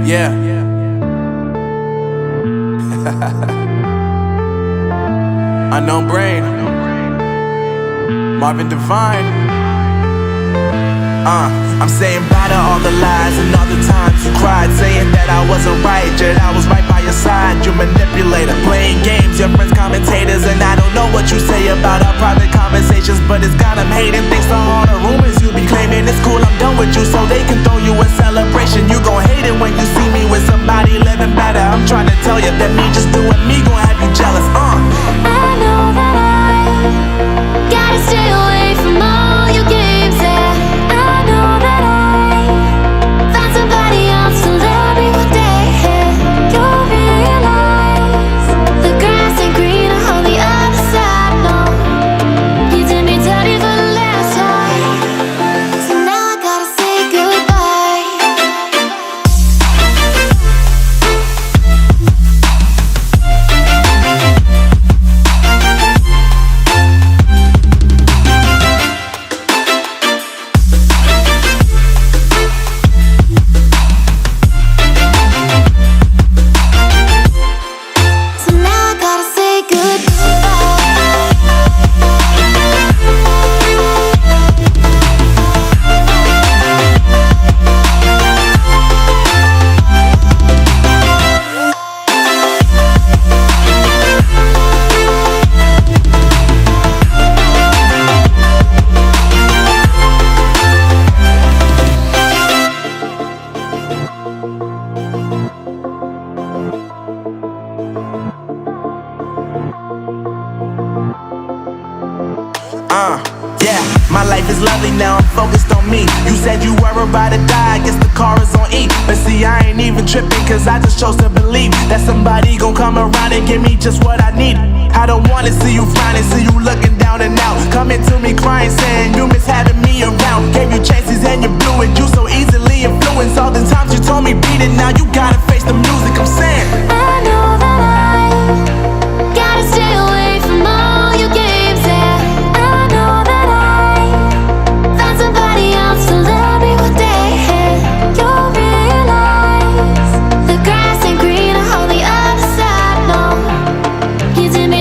Yeah. Unknown Brain, Marvin Divine. I'm saying bye to all the lies and all the times you cried, saying that I wasn't right, yet I was right by your side. You manipulator, playing games, your friends commentators, and I don't know what you say about our private conversations, but it's got them hating. Thanks to all the rumors you be claiming. It's cool, I'm done with you, so they can throw you a celebration. You gon' hate it when you see me with somebody living better. I'm trying to tell you that me just doing me gon' have you jealous. I know that I gotta stay away from all your games, yeah. I know that I found somebody else to love me one day, yeah. You'll realize the grass ain't greener on the other side, no. You did me dirty for the last time, so now I gotta say goodbye. So now I gotta say Yeah, my life is lovely now, I'm focused on me. You said you were about to die, I guess the car is on E. But see, I ain't even tripping, cause I just chose to believe that somebody gon' come around and give me just what I need. I don't wanna see you frowning, see you looking down and out, coming to me crying, saying you miss having me around. Gave you chances and you blew it, you so easily influenced. All the times you told me beat it, now you gotta face the music. I'm saying I know that I gotta stay away from all your games, yeah. I know that I found somebody else to love me one day, yeah. You'll realize the grass ain't greener on the other side, no. You did me